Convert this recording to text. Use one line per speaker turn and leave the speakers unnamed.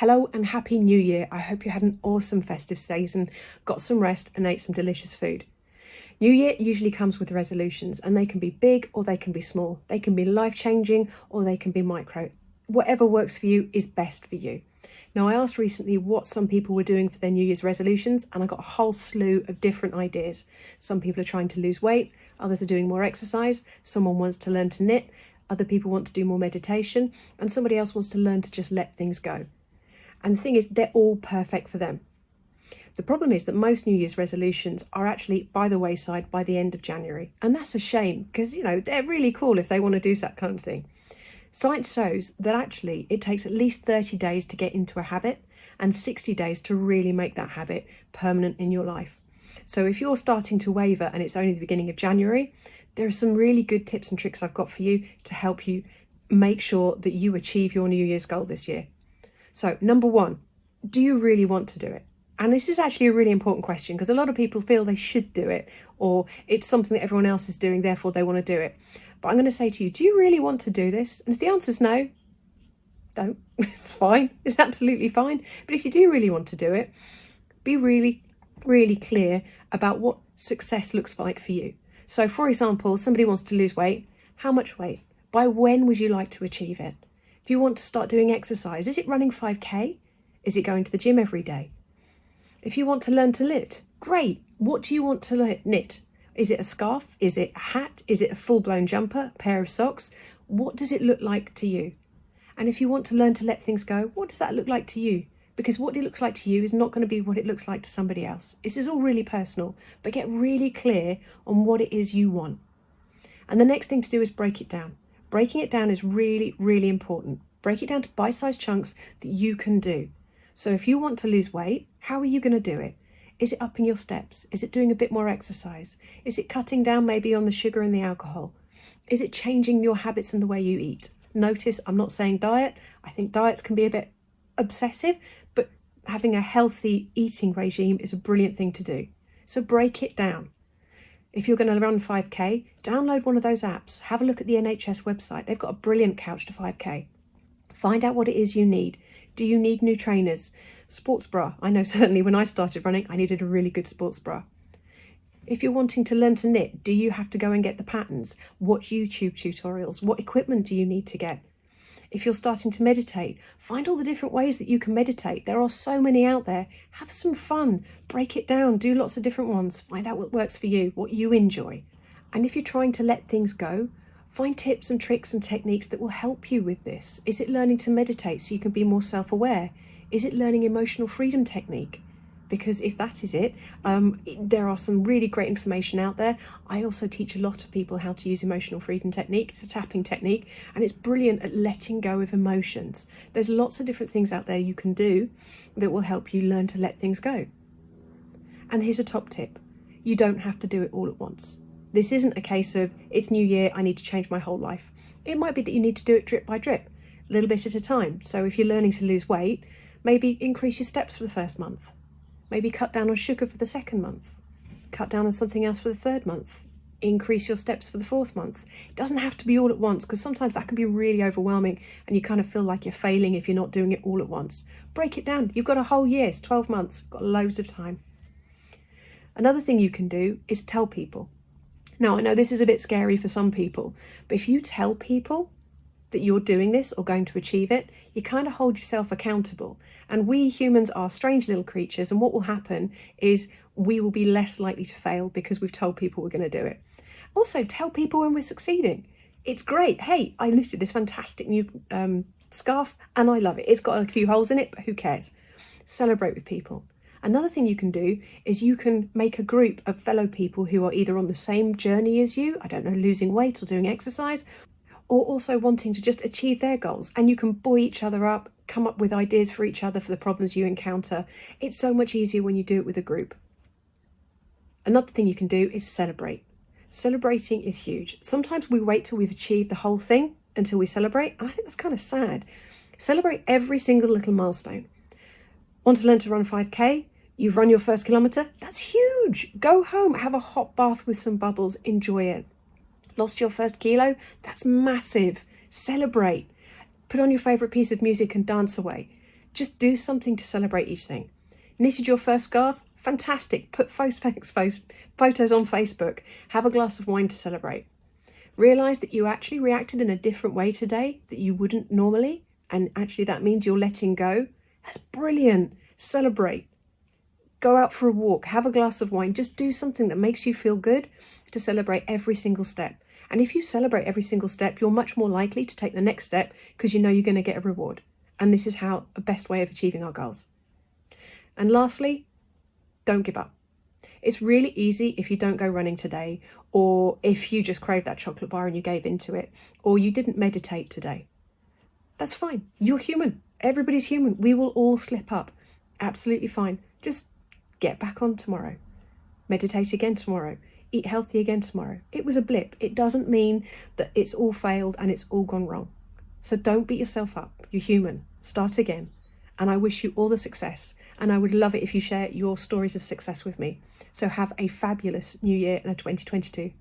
Hello and Happy New Year. I hope you had an awesome festive season, got some rest and ate some delicious food. New Year usually comes with resolutions and they can be big or they can be small. They can be life-changing or they can be micro. Whatever works for you is best for you. Now, I asked recently what some people were doing for their New Year's resolutions and I got a whole slew of different ideas. Some people are trying to lose weight, others are doing more exercise, someone wants to learn to knit, other people want to do more meditation, and somebody else wants to learn to just let things go. And the thing is, they're all perfect for them. The problem is that most New Year's resolutions are actually by the wayside by the end of January. And that's a shame because, they're really cool if they want to do that kind of thing. Science shows that actually it takes at least 30 days to get into a habit and 60 days to really make that habit permanent in your life. So if you're starting to waver and it's only the beginning of January, there are some really good tips and tricks I've got for you to help you make sure that you achieve your New Year's goal this year. So number one, do you really want to do it? And this is actually a really important question because a lot of people feel they should do it or it's something that everyone else is doing, therefore they want to do it. But I'm going to say to you, do you really want to do this? And if the answer is no, don't. It's fine. It's absolutely fine. But if you do really want to do it, be really, really clear about what success looks like for you. So for example, somebody wants to lose weight. How much weight? By when would you like to achieve it? If you want to start doing exercise, is it running 5K? Is it going to the gym every day? If you want to learn to knit, great. What do you want to knit? Is it a scarf? Is it a hat? Is it a full-blown jumper, pair of socks? What does it look like to you? And if you want to learn to let things go, what does that look like to you? Because what it looks like to you is not going to be what it looks like to somebody else. This is all really personal, but get really clear on what it is you want. And the next thing to do is break it down. Breaking it down is really, really important. Break it down to bite-sized chunks that you can do. So if you want to lose weight, how are you going to do it? Is it upping your steps? Is it doing a bit more exercise? Is it cutting down maybe on the sugar and the alcohol? Is it changing your habits and the way you eat? Notice I'm not saying diet. I think diets can be a bit obsessive, but having a healthy eating regime is a brilliant thing to do. So break it down. If you're going to run 5K, download one of those apps. Have a look at the NHS website. They've got a brilliant couch to 5K. Find out what it is you need. Do you need new trainers? Sports bra. I know certainly when I started running, I needed a really good sports bra. If you're wanting to learn to knit, do you have to go and get the patterns? Watch YouTube tutorials. What equipment do you need to get? If you're starting to meditate, find all the different ways that you can meditate. There are so many out there. Have some fun. Break it down. Do lots of different ones. Find out what works for you, what you enjoy. And if you're trying to let things go, find tips and tricks and techniques that will help you with this. Is it learning to meditate so you can be more self-aware? Is it learning emotional freedom technique? Because if that is it, there are some really great information out there. I also teach a lot of people how to use emotional freedom technique. It's a tapping technique and it's brilliant at letting go of emotions. There's lots of different things out there you can do that will help you learn to let things go. And here's a top tip. You don't have to do it all at once. This isn't a case of, it's New Year, I need to change my whole life. It might be that you need to do it drip by drip, a little bit at a time. So if you're learning to lose weight, maybe increase your steps for the first month. Maybe cut down on sugar for the second month. Cut down on something else for the third month. Increase your steps for the fourth month. It doesn't have to be all at once because sometimes that can be really overwhelming and you kind of feel like you're failing if you're not doing it all at once. Break it down. You've got a whole year, it's 12 months, got loads of time. Another thing you can do is tell people. Now, I know this is a bit scary for some people, but if you tell people that you're doing this or going to achieve it, you kind of hold yourself accountable. And we humans are strange little creatures, and what will happen is we will be less likely to fail because we've told people we're going to do it. Also, tell people when we're succeeding. It's great. Hey, I listed this fantastic new scarf and I love it. It's got a few holes in it, but who cares? Celebrate with people. Another thing you can do is you can make a group of fellow people who are either on the same journey as you, I don't know, losing weight or doing exercise, or also wanting to just achieve their goals. And you can buoy each other up, come up with ideas for each other for the problems you encounter. It's so much easier when you do it with a group. Another thing you can do is celebrate. Celebrating is huge. Sometimes we wait till we've achieved the whole thing until we celebrate. And I think that's kind of sad. Celebrate every single little milestone. Want to learn to run 5K? You've run your first kilometre? That's huge. Go home, have a hot bath with some bubbles, enjoy it. Lost your first kilo? That's massive. Celebrate. Put on your favourite piece of music and dance away. Just do something to celebrate each thing. Knitted your first scarf? Fantastic. Put photos on Facebook. Have a glass of wine to celebrate. Realise that you actually reacted in a different way today that you wouldn't normally, and actually that means you're letting go. That's brilliant. Celebrate. Go out for a walk. Have a glass of wine. Just do something that makes you feel good to celebrate every single step. And if you celebrate every single step, you're much more likely to take the next step because you know you're going to get a reward. And this is how a best way of achieving our goals. And lastly, don't give up. It's really easy if you don't go running today, or if you just crave that chocolate bar and you gave into it, or you didn't meditate today. That's fine. You're human. Everybody's human. We will all slip up. Absolutely fine. Just get back on tomorrow. Meditate again tomorrow. Eat healthy again tomorrow. It was a blip. It doesn't mean that it's all failed and it's all gone wrong. So don't beat yourself up. You're human. Start again. And I wish you all the success. And I would love it if you share your stories of success with me. So have a fabulous new year and a 2022.